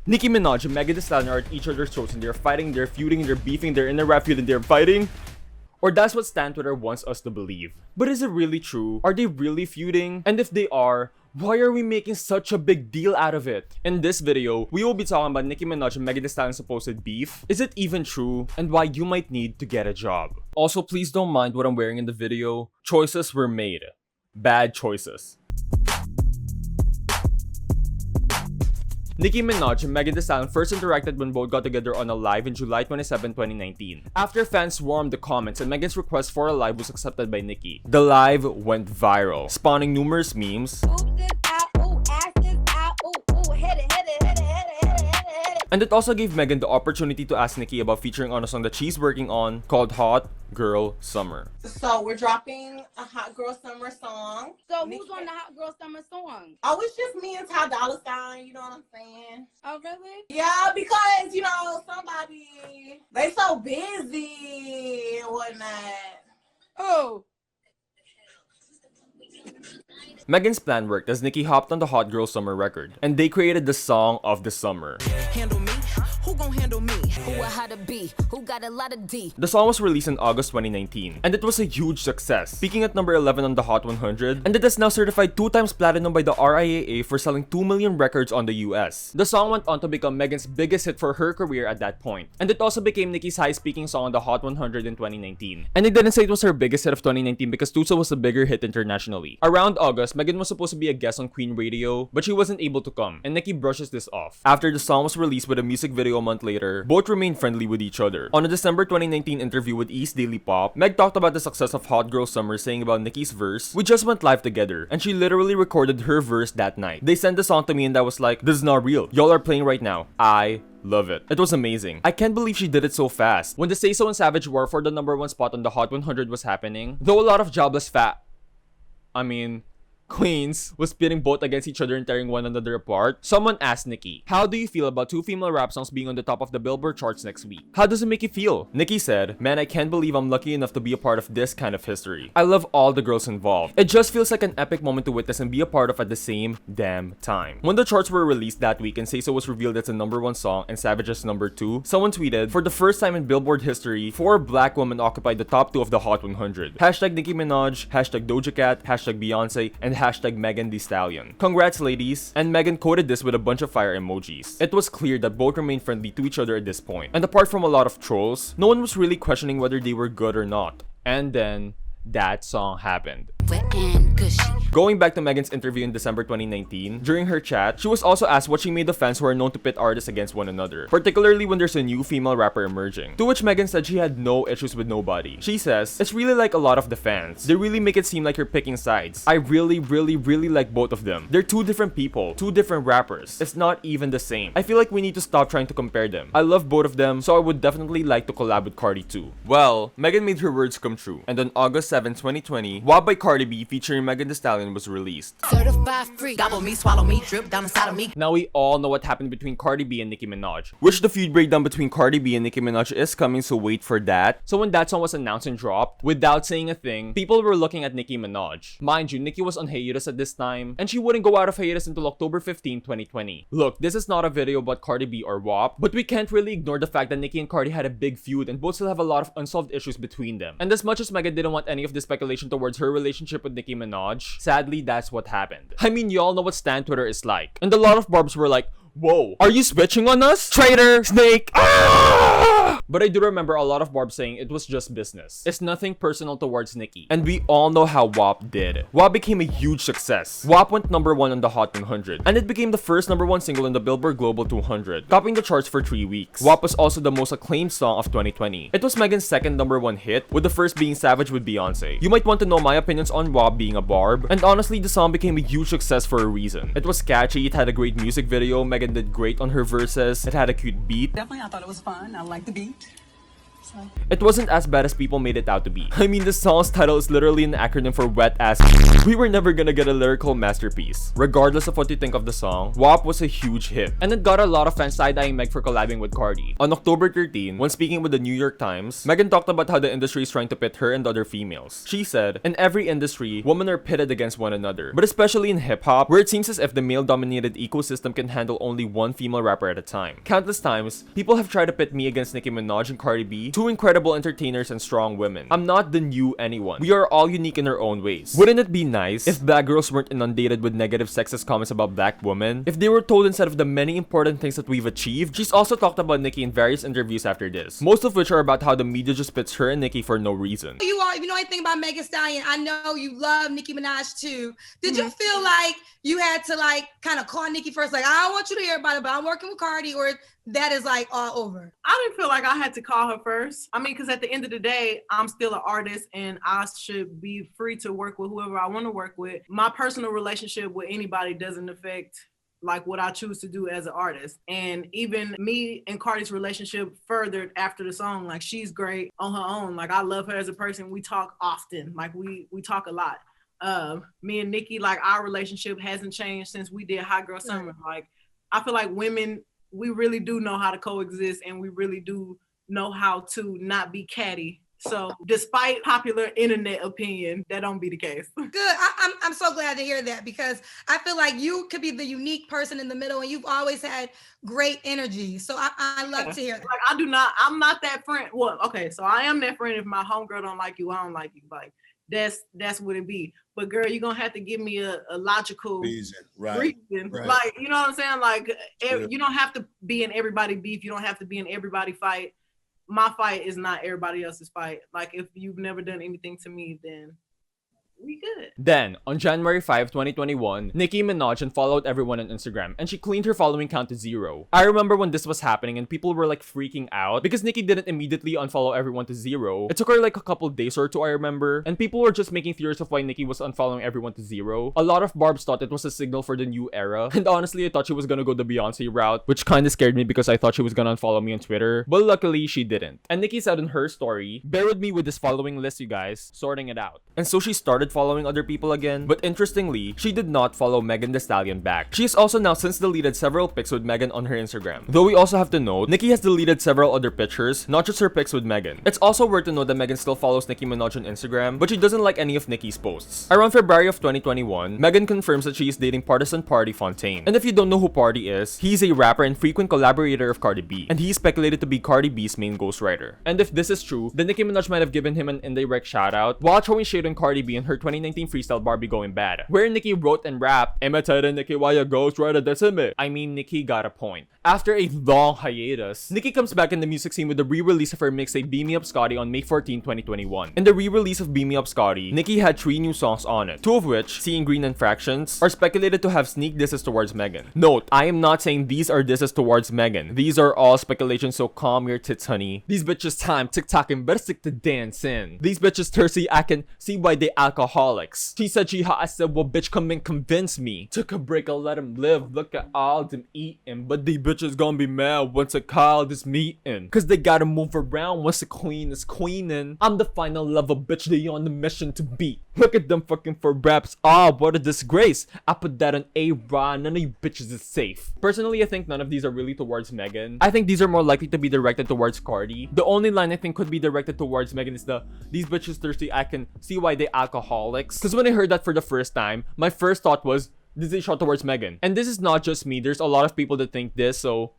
Nicki Minaj and Megan Thee Stallion are at each other's throats and they're fighting, they're feuding, they're beefing, they're in a rap feud and they're fighting. Or that's what Stan Twitter wants us to believe. But is it really true? Are they really feuding? And if they are, why are we making such a big deal out of it? In this video, we will be talking about Nicki Minaj and Megan Thee Stallion's supposed beef. Is it even true? And why you might need to get a job. Also, please don't mind what I'm wearing in the video. Choices were made. Bad choices. Nicki Minaj and Megan Thee Stallion first interacted when both got together on a live in July 27, 2019. After fans swarmed the comments and Megan's request for a live was accepted by Nicki, the live went viral, spawning numerous memes. And it also gave Megan the opportunity to ask Nicki about featuring on a song that she's working on called Hot Girl Summer. So we're dropping a Hot Girl Summer song. So who's on the Hot Girl Summer song? Oh, it's just me and Ty Dolla $ign, you know what I'm saying? Oh, really? Yeah, because, you know, somebody, they so busy and whatnot. Oh. Megan's plan worked as Nicki hopped on the Hot Girl Summer record, and they created the song of the summer. Handle me? Who gon' handle me? Who how to be? Who got a lot of D? The song was released in August 2019, and it was a huge success, peaking at number 11 on the Hot 100, and it is now certified 2 times platinum by the RIAA for selling 2 million records on the US. The song went on to become Megan's biggest hit for her career at that point, and it also became Nicki's high-speaking song on the Hot 100 in 2019. And it didn't say it was her biggest hit of 2019 because Tusa was a bigger hit internationally. Around August, Megan was supposed to be a guest on Queen Radio, but she wasn't able to come, and Nicki brushes this off. After the song was released with a music video a month later, both remained friendly with each other. On a December 2019 interview with East Daily Pop, Meg talked about the success of Hot Girl Summer, saying about Nicki's verse, "We just went live together, and she literally recorded her verse that night. They sent the song to me and I was like, this is not real. Y'all are playing right now. I love it. It was amazing. I can't believe she did it so fast." When the Say So and Savage war for the number 1 spot on the Hot 100 was happening, though a lot of jobless queens was pitting both against each other and tearing one another apart, someone asked Nicki, "How do you feel about 2 female rap songs being on the top of the Billboard charts next week? How does it make you feel?" Nicki said, "Man, I can't believe I'm lucky enough to be a part of this kind of history. I love all the girls involved. It just feels like an epic moment to witness and be a part of at the same damn time." When the charts were released that week and Say So was revealed as the number 1 song and Savage as number 2, someone tweeted, "For the first time in Billboard history, 4 black women occupied the top 2 of the Hot 100. Hashtag Nicki Minaj, hashtag Doja Cat, hashtag Beyonce, and hashtag Megan Thee Stallion. Congrats, ladies." And Megan quoted this with a bunch of fire emojis. It was clear that both remained friendly to each other at this point. And apart from a lot of trolls, no one was really questioning whether they were good or not. And then that song happened. Going back to Megan's interview in December 2019, during her chat, she was also asked what she made of fans who are known to pit artists against one another, particularly when there's a new female rapper emerging. To which Megan said she had no issues with nobody. She says, "It's really like a lot of the fans. They really make it seem like you're picking sides. I really like both of them. They're 2 different people, 2 different rappers. It's not even the same. I feel like we need to stop trying to compare them. I love both of them, so I would definitely like to collab with Cardi too." Well, Megan made her words come true, and on August 7, 2020, WAP by Cardi B featuring Megan Thee Stallion was released. Certified free. Gobble me, swallow me, drip down inside of me. Now we all know what happened between Cardi B and Nicki Minaj, which the feud breakdown between Cardi B and Nicki Minaj is coming, so wait for that. So when that song was announced and dropped, without saying a thing, people were looking at Nicki Minaj. Mind you, Nicki was on hiatus at this time, and she wouldn't go out of hiatus until October 15, 2020. Look, this is not a video about Cardi B or WAP, but we can't really ignore the fact that Nicki and Cardi had a big feud and both still have a lot of unsolved issues between them. And as much as Megan didn't want any of this speculation towards her relationship with Nicki Minaj, sadly that's what happened. I mean, y'all know what Stan Twitter is like. And a lot of barbs were like, "Whoa, are you switching on us? Traitor! Snake! Ah!" But I do remember a lot of barbs saying it was just business. It's nothing personal towards Nicki. And we all know how WAP did. WAP became a huge success. WAP went number 1 on the Hot 100, and it became the first number 1 single in the Billboard Global 200, topping the charts for 3 weeks. WAP was also the most acclaimed song of 2020. It was Megan's second number 1 hit, with the first being Savage with Beyonce. You might want to know my opinions on WAP being a barb, and honestly, the song became a huge success for a reason. It was catchy, it had a great music video, Megan did great on her verses, it had a cute beat. Definitely, I thought it was fun. I liked the beat. So. It wasn't as bad as people made it out to be. I mean, the song's title is literally an acronym for wet ass. We were never gonna get a lyrical masterpiece. Regardless of what you think of the song, WAP was a huge hit, and it got a lot of fans side-eyeing Meg for collabing with Cardi. On October 13, when speaking with the New York Times, Megan talked about how the industry is trying to pit her and other females. She said, in every industry, women are pitted against one another, but especially in hip-hop, where it seems as if the male-dominated ecosystem can handle only one female rapper at a time. Countless times, people have tried to pit me against Nicki Minaj and Cardi B, two incredible entertainers and strong women. I'm not the new anyone. We are all unique in our own ways. Wouldn't it be nice if black girls weren't inundated with negative sexist comments about black women? If they were told instead of the many important things that we've achieved? She's also talked about Nicki in various interviews after this, most of which are about how the media just pits her and Nicki for no reason. If you know anything about Megan Stallion, I know you love Nicki Minaj too. Did you feel like you had to like kind of call Nicki first, like, I don't want you to hear about it, but I'm working with Cardi, or that is like all over? I didn't feel like I had to call her first. I mean, because at the end of the day, I'm still an artist and I should be free to work with whoever I want to work with. My personal relationship with anybody doesn't affect like what I choose to do as an artist. And even me and Cardi's relationship furthered after the song. Like, she's great on her own. Like, I love her as a person. We talk often. Like, we talk a lot. Me and Nicki, like, our relationship hasn't changed since we did Hot Girl Summer. Like, I feel like women, we really do know how to coexist, and we really do know how to not be catty. So despite popular internet opinion, that don't be the case. Good. I'm so glad to hear that, because I feel like you could be the unique person in the middle, and you've always had great energy. So I love to hear that. Like, I'm not that friend. Well, okay, so I am that friend. If my homegirl don't like you, I don't like you. Like, that's what it be. But girl, you're gonna have to give me a logical reason. Right. Like, you know what I'm saying? Like, you don't have to be in everybody beef. You don't have to be in everybody fight. My fight is not everybody else's fight. Like, if you've never done anything to me, then we good. Then, on January 5, 2021, Nicki Minaj unfollowed everyone on Instagram, and she cleaned her following count to 0. I remember when this was happening and people were like freaking out because Nicki didn't immediately unfollow everyone to 0. It took her like a couple days or two, I remember, and people were just making theories of why Nicki was unfollowing everyone to 0. A lot of barbs thought it was a signal for the new era, and honestly I thought she was gonna go the Beyonce route, which kinda scared me because I thought she was gonna unfollow me on Twitter, but luckily she didn't. And Nicki said in her story, bear with me with this following list, you guys, sorting it out. And so she started following other people again, but interestingly, she did not follow Megan Thee Stallion back. She has also now since deleted several pics with Megan on her Instagram. Though we also have to note, Nicki has deleted several other pictures, not just her pics with Megan. It's also worth to note that Megan still follows Nicki Minaj on Instagram, but she doesn't like any of Nicki's posts. Around February of 2021, Megan confirms that she is dating partisan Pardi Fontaine. And if you don't know who Pardi is, he's a rapper and frequent collaborator of Cardi B, and he's speculated to be Cardi B's main ghostwriter. And if this is true, then Nicki Minaj might have given him an indirect shout out while throwing shade on Cardi B in her 2019 freestyle Barbie Going Bad, where Nicki wrote and rapped, imitated Nicki while your ghostwriter decimate. I mean, Nicki got a point. After a long hiatus, Nicki comes back in the music scene with the re-release of her mixtape Beam Me Up Scotty on May 14, 2021. In the re-release of Beam Me Up Scotty, Nicki had 3 new songs on it, 2 of which, Seeing Green and Fractions, are speculated to have sneak disses towards Megan. Note, I am not saying these are disses towards Megan. These are all speculation, so calm your tits, honey. These bitches time TikToking, better stick to dancing. These bitches thirsty, I can see why they alcoholics. She said she hot, I said, well bitch, come and convince me. Took a break, I'll let him live. Look at all them eating, but these bitches gonna be mad once I call this meeting, cause they gotta move around once the queen is queening. I'm the final level bitch, they on the mission to beat. Look at them fucking for raps, what a disgrace. I put that on A-Rod, none of you bitches is safe. Personally, I think none of these are really towards Megan. I think these are more likely to be directed towards Cardi. The only line I think could be directed towards Megan is these bitches thirsty, I can see why they alcoholics. Cause when I heard that for the first time, my first thought was, this is a shot towards Megan. And this is not just me, there's a lot of people that think this, so...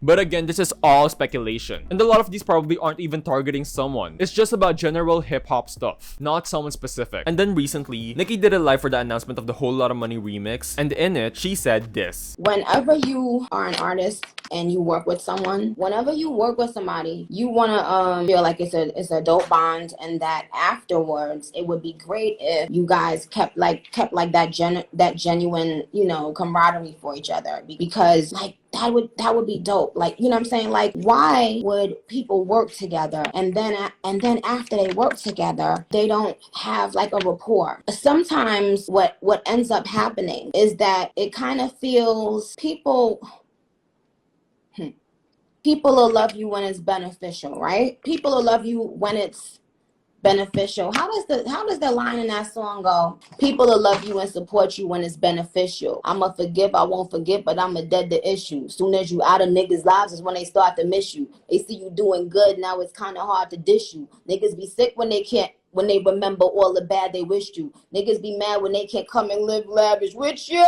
But again, this is all speculation. And a lot of these probably aren't even targeting someone. It's just about general hip-hop stuff, not someone specific. And then recently, Nicki did a live for the announcement of the Whole Lotta Money remix, and in it, she said this. Whenever you are an artist and you work with someone, whenever you work with somebody, you want to feel like it's a dope bond, and that afterwards, it would be great if you guys kept that genuine, you know, camaraderie for each other, because like that would be dope. Like, you know what I'm saying? Like, why would people work together and then after they work together, they don't have like a rapport? Sometimes what ends up happening is that it kind of feels people people will love you when it's beneficial, right? People will love you when it's beneficial. How does the line in that song go? People will love you and support you when it's beneficial. I'ma forgive, I won't forget, but I'ma dead the issue. Soon as you out of niggas' lives is when they start to miss you. They see you doing good, now it's kind of hard to dish you. Niggas be sick when they remember all the bad they wished you. Niggas be mad when they can't come and live lavish with you.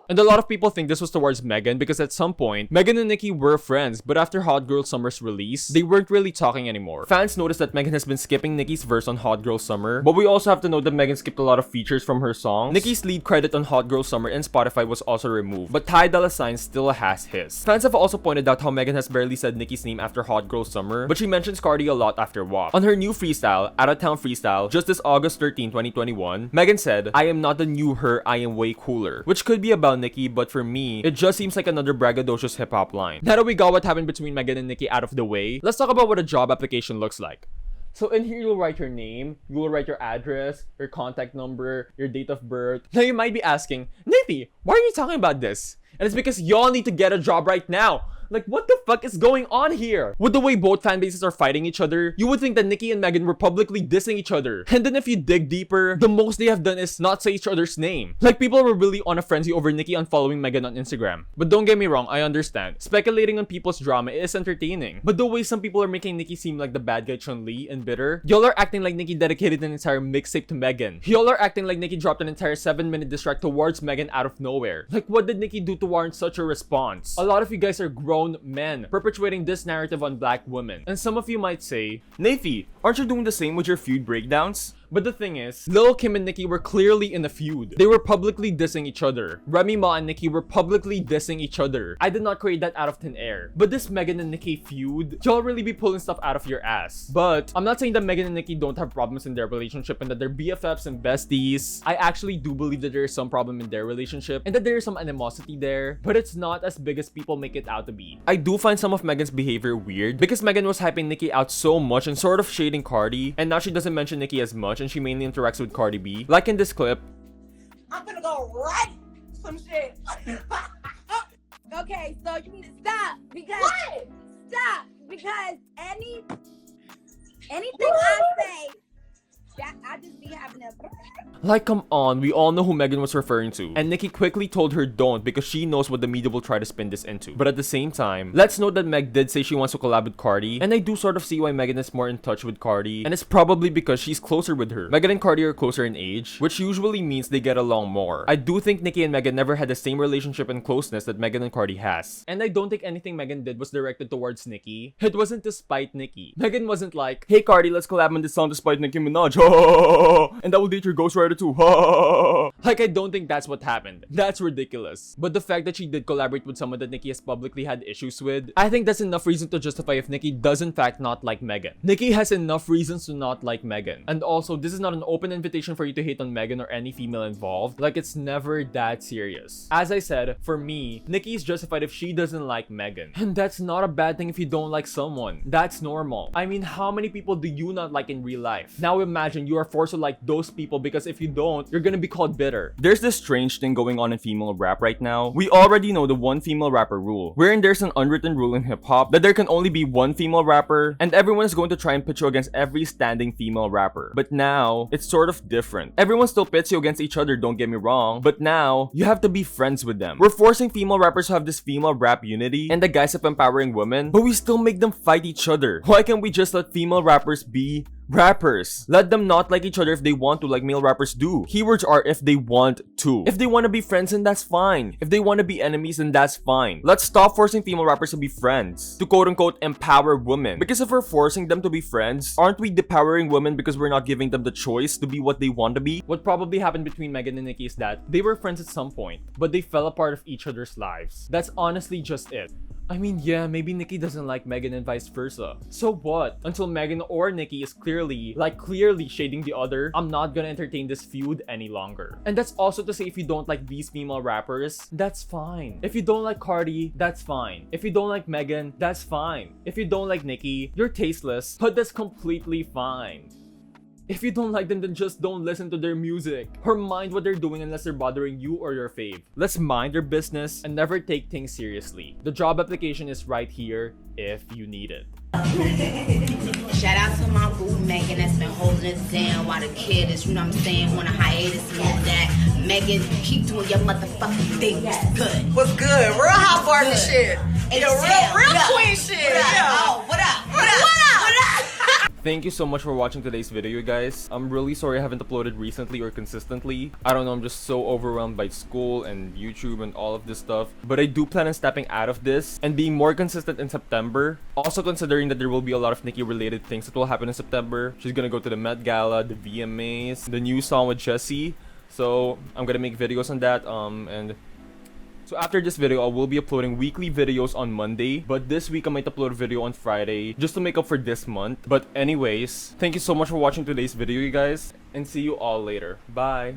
And a lot of people think this was towards Megan because at some point, Megan and Nicki were friends, but after Hot Girl Summer's release, they weren't really talking anymore. Fans noticed that Megan has been skipping Nicki's verse on Hot Girl Summer, but we also have to note that Megan skipped a lot of features from her songs. Nicki's lead credit on Hot Girl Summer and Spotify was also removed, but Ty Dolla $ign still has his. Fans have also pointed out how Megan has barely said Nicki's name after Hot Girl Summer, but she mentions Cardi a lot after WAP. On her new freestyle, Out of Town Freestyle, just this August 13, 2021, Megan said, "I am not the new her, I am way cooler," which could be about Nicki, but for me, it just seems like another braggadocious hip-hop line. Now that we got what happened between Megan and Nicki out of the way, let's talk about what a job application looks like. So in here, you'll write your name, you'll write your address, your contact number, your date of birth. Now you might be asking, Nicki, why are you talking about this? And it's because y'all need to get a job right now. Like, what the fuck is going on here? With the way both fan bases are fighting each other, you would think that Nicki and Megan were publicly dissing each other. And then if you dig deeper, the most they have done is not say each other's name. Like, people were really on a frenzy over Nicki unfollowing Megan on Instagram. But don't get me wrong, I understand. Speculating on people's drama is entertaining. But the way some people are making Nicki seem like the bad guy Chun-Li and bitter, y'all are acting like Nicki dedicated an entire mixtape to Megan. Y'all are acting like Nicki dropped an entire 7-minute diss track towards Megan out of nowhere. Like, what did Nicki do to warrant such a response? A lot of you guys are grown men perpetuating this narrative on black women. And some of you might say, Nafi, aren't you doing the same with your feud breakdowns? But the thing is, Lil Kim and Nicki were clearly in a feud. They were publicly dissing each other. Remy Ma and Nicki were publicly dissing each other. I did not create that out of thin air. But this Megan and Nicki feud, y'all really be pulling stuff out of your ass. But I'm not saying that Megan and Nicki don't have problems in their relationship and that they're BFFs and besties. I actually do believe that there is some problem in their relationship and that there is some animosity there, but it's not as big as people make it out to be. I do find some of Megan's behavior weird because Megan was hyping Nicki out so much and sort of shading Cardi, and now she doesn't mention Nicki as much and she mainly interacts with Cardi B. Like in this clip, I'm gonna go right some shit. Okay, so you need to stop because anything I say, that I just be having a. like, come on, we all know who Megan was referring to. And Nicki quickly told her don't because she knows what the media will try to spin this into. But at the same time, let's note that Meg did say she wants to collab with Cardi, and I do sort of see why Megan is more in touch with Cardi, and it's probably because she's closer with her. Megan and Cardi are closer in age, which usually means they get along more. I do think Nicki and Megan never had the same relationship and closeness that Megan and Cardi has. And I don't think anything Megan did was directed towards Nicki. It wasn't to spite Nicki. Megan wasn't like, hey Cardi, let's collab on this song to spite Nicki Minaj. And I will date your ghostwriter too. Like, I don't think that's what happened. That's ridiculous. But the fact that she did collaborate with someone that Nicki has publicly had issues with, I think that's enough reason to justify if Nicki does in fact not like Megan. Nicki has enough reasons to not like Megan. And also, this is not an open invitation for you to hate on Megan or any female involved. Like, it's never that serious. As I said, for me, Nicki is justified if she doesn't like Megan. And that's not a bad thing if you don't like someone. That's normal. I mean, how many people do you not like in real life? Now imagine you are forced to like those people because if you don't, you're gonna be called bitter. There's this strange thing going on in female rap right now. We already know the one female rapper rule, wherein there's an unwritten rule in hip-hop that there can only be one female rapper and everyone is going to try and pit you against every standing female rapper. But now, it's sort of different. Everyone still pits you against each other, don't get me wrong, but now, you have to be friends with them. We're forcing female rappers to have this female rap unity and the guise of empowering women, but we still make them fight each other. Why can't we just let female rappers be rappers? Let them not like each other if they want to, like male rappers do. Keywords are if they want to. If they want to be friends, then that's fine. If they want to be enemies, then that's fine. Let's stop forcing female rappers to be friends, to quote-unquote empower women. Because if we're forcing them to be friends, aren't we depowering women because we're not giving them the choice to be what they want to be? What probably happened between Megan and Nicki is that they were friends at some point, but they fell apart of each other's lives. That's honestly just it. I mean, yeah, maybe Nicki doesn't like Megan and vice versa. So what? Until Megan or Nicki is clearly shading the other, I'm not gonna entertain this feud any longer. And that's also to say if you don't like these female rappers, that's fine. If you don't like Cardi, that's fine. If you don't like Megan, that's fine. If you don't like Nicki, you're tasteless, but that's completely fine. If you don't like them, then just don't listen to their music. Or mind what they're doing unless they're bothering you or your fave. Let's mind your business and never take things seriously. The job application is right here if you need it. Shout out to my boo Megan that's been holding it down while the kid is, you know what I'm saying, on a hiatus and all that. Megan, keep doing your motherfucking thing. What's good? What's good? Real hot Barbie Good. shit. And Yo, real queen shit. What up? Yeah. Oh, what up? What up? What up? Thank you so much for watching today's video, guys. I'm really sorry I haven't uploaded recently or consistently. I don't know, I'm just so overwhelmed by school and YouTube and all of this stuff. But I do plan on stepping out of this and being more consistent in September. Also considering that there will be a lot of Nicki related things that will happen in September. She's gonna go to the Met Gala, the VMAs, the new song with Jessie. So I'm gonna make videos on that. So after this video, I will be uploading weekly videos on Monday, but this week I might upload a video on Friday just to make up for this month. But anyways, thank you so much for watching today's video, you guys, and see you all later. Bye!